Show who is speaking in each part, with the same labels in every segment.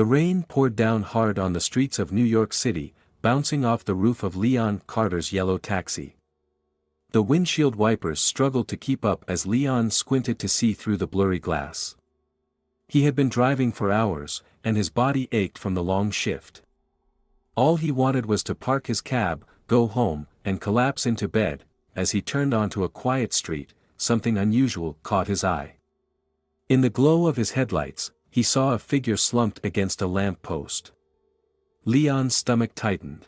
Speaker 1: The rain poured down hard on the streets of New York City, bouncing off the roof of Leon Carter's yellow taxi. The windshield wipers struggled to keep up as Leon squinted to see through the blurry glass. He had been driving for hours, and his body ached from the long shift. All he wanted was to park his cab, go home, and collapse into bed. As he turned onto a quiet street, something unusual caught his eye. In the glow of his headlights, he saw a figure slumped against a lamp post. Leon's stomach tightened.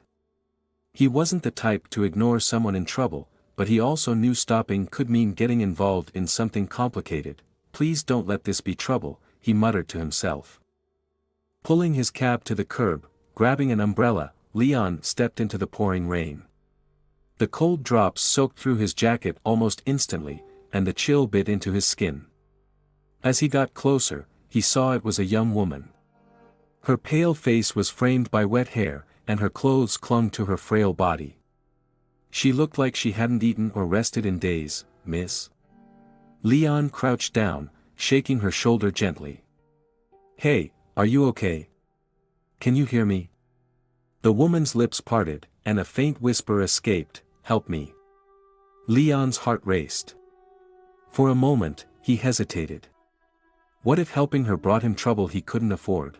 Speaker 1: He wasn't the type to ignore someone in trouble, but he also knew stopping could mean getting involved in something complicated. "Please don't let this be trouble," he muttered to himself. Pulling his cab to the curb, grabbing an umbrella, Leon stepped into the pouring rain. The cold drops soaked through his jacket almost instantly, and the chill bit into his skin. As he got closer, he saw it was a young woman. Her pale face was framed by wet hair, and her clothes clung to her frail body. "She looked like she hadn't eaten or rested in days, miss." Leon crouched down, shaking her shoulder gently. "Hey, are you okay? Can you hear me?" The woman's lips parted, and a faint whisper escaped, "Help me." Leon's heart raced. For a moment, he hesitated. What if helping her brought him trouble he couldn't afford?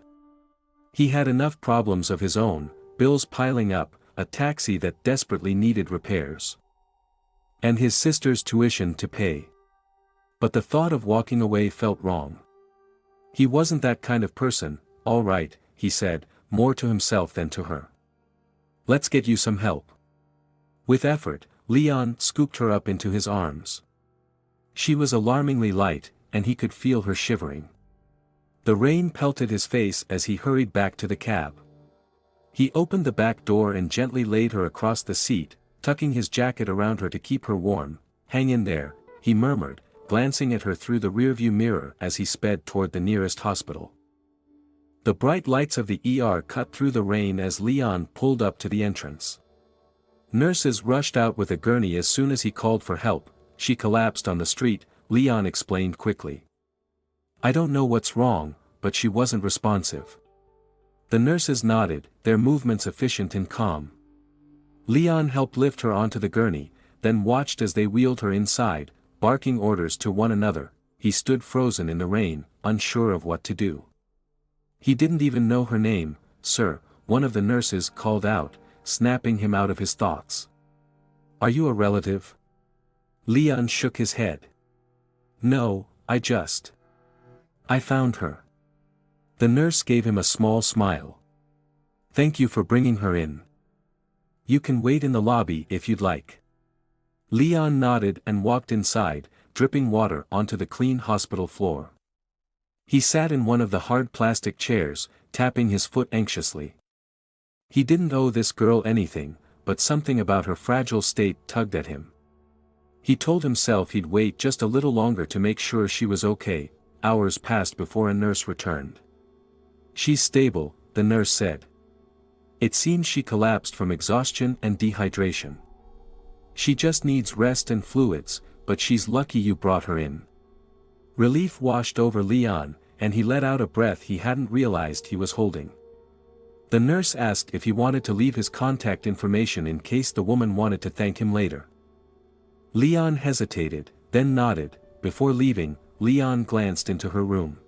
Speaker 1: He had enough problems of his own, bills piling up, a taxi that desperately needed repairs, and his sister's tuition to pay. But the thought of walking away felt wrong. He wasn't that kind of person. "All right," he said, more to himself than to her. "Let's get you some help." With effort, Leon scooped her up into his arms. She was alarmingly light, and he could feel her shivering. The rain pelted his face as he hurried back to the cab. He opened the back door and gently laid her across the seat, tucking his jacket around her to keep her warm. "Hang in there," he murmured, glancing at her through the rearview mirror as he sped toward the nearest hospital. The bright lights of the ER cut through the rain as Leon pulled up to the entrance. Nurses rushed out with a gurney as soon as he called for help. "She collapsed on the street," Leon explained quickly. "I don't know what's wrong, but she wasn't responsive." The nurses nodded, their movements efficient and calm. Leon helped lift her onto the gurney, then watched as they wheeled her inside, barking orders to one another. He stood frozen in the rain, unsure of what to do. He didn't even know her name. "Sir," one of the nurses called out, snapping him out of his thoughts. "Are you a relative?" Leon shook his head. "No, I found her." The nurse gave him a small smile. "Thank you for bringing her in. You can wait in the lobby if you'd like." Leon nodded and walked inside, dripping water onto the clean hospital floor. He sat in one of the hard plastic chairs, tapping his foot anxiously. He didn't owe this girl anything, but something about her fragile state tugged at him. He told himself he'd wait just a little longer to make sure she was okay. Hours passed before a nurse returned. "She's stable," the nurse said. "It seems she collapsed from exhaustion and dehydration. She just needs rest and fluids, but she's lucky you brought her in." Relief washed over Leon, and he let out a breath he hadn't realized he was holding. The nurse asked if he wanted to leave his contact information in case the woman wanted to thank him later. Leon hesitated, then nodded. Before leaving, Leon glanced into her room.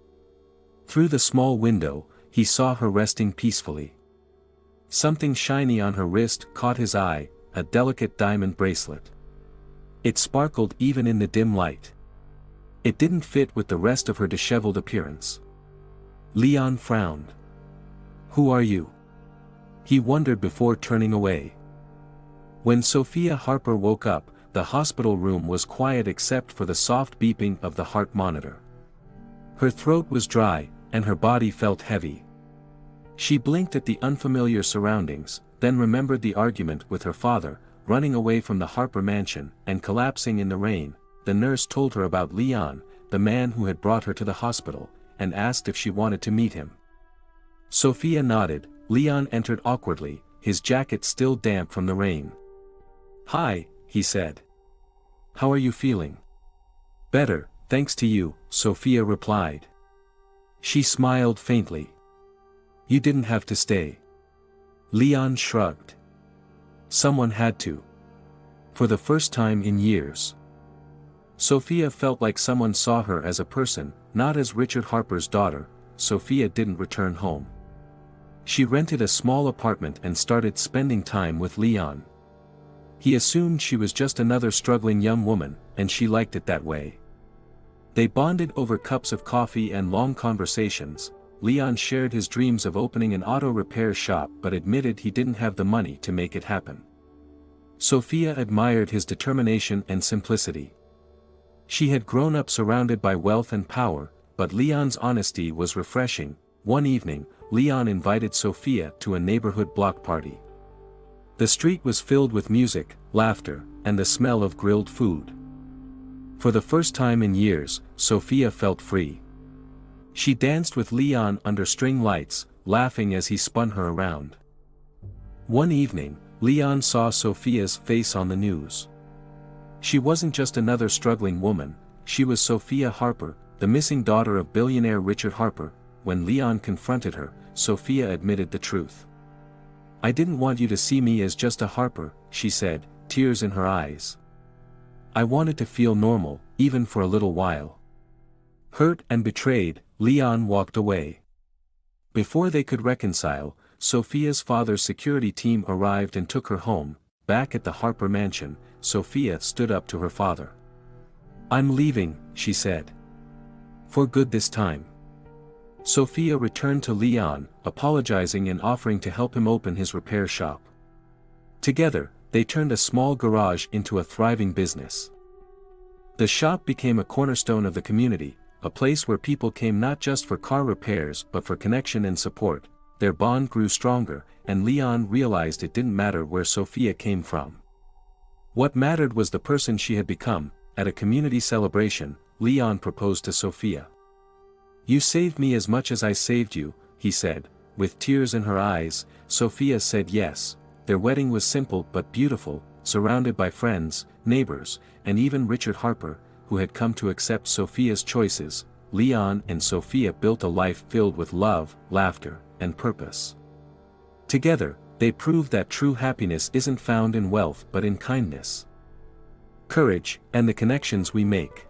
Speaker 1: Through the small window, he saw her resting peacefully. Something shiny on her wrist caught his eye, a delicate diamond bracelet. It sparkled even in the dim light. It didn't fit with the rest of her disheveled appearance. Leon frowned. "Who are you?" he wondered before turning away. When Sophia Harper woke up, the hospital room was quiet except for the soft beeping of the heart monitor. Her throat was dry, and her body felt heavy. She blinked at the unfamiliar surroundings, then remembered the argument with her father, running away from the Harper mansion, and collapsing in the rain. The nurse told her about Leon, the man who had brought her to the hospital, and asked if she wanted to meet him. Sophia nodded. Leon entered awkwardly, his jacket still damp from the rain. "Hi," he said. "How are you feeling?" "Better, thanks to you," Sophia replied. She smiled faintly. You didn't have to stay. Leon shrugged. Someone had to. For the first time in years. Sophia felt like someone saw her as a person, not as Richard Harper's daughter. Sophia didn't return home. She rented a small apartment and started spending time with Leon. He assumed she was just another struggling young woman, and she liked it that way. They bonded over cups of coffee and long conversations. Leon shared his dreams of opening an auto repair shop but admitted he didn't have the money to make it happen. Sophia admired his determination and simplicity. She had grown up surrounded by wealth and power, but Leon's honesty was refreshing. One evening, Leon invited Sophia to a neighborhood block party. The street was filled with music, laughter, and the smell of grilled food. For the first time in years, Sophia felt free. She danced with Leon under string lights, laughing as he spun her around. One evening, Leon saw Sophia's face on the news. She wasn't just another struggling woman, she was Sophia Harper, the missing daughter of billionaire Richard Harper. When Leon confronted her, Sophia admitted the truth. "I didn't want you to see me as just a Harper," she said, tears in her eyes. "I wanted to feel normal, even for a little while." Hurt and betrayed, Leon walked away. Before they could reconcile, Sophia's father's security team arrived and took her home. Back at the Harper mansion, Sophia stood up to her father. "I'm leaving," she said. "For good this time." Sophia returned to Leon, apologizing and offering to help him open his repair shop. Together, they turned a small garage into a thriving business. The shop became a cornerstone of the community, a place where people came not just for car repairs but for connection and support. Their bond grew stronger, and Leon realized it didn't matter where Sophia came from. What mattered was the person she had become. At a community celebration, Leon proposed to Sophia. "You saved me as much as I saved you," he said. With tears in her eyes, Sophia said yes. Their wedding was simple but beautiful, surrounded by friends, neighbors, and even Richard Harper, who had come to accept Sophia's choices. Leon and Sophia built a life filled with love, laughter, and purpose. Together, they proved that true happiness isn't found in wealth but in kindness, courage, and the connections we make.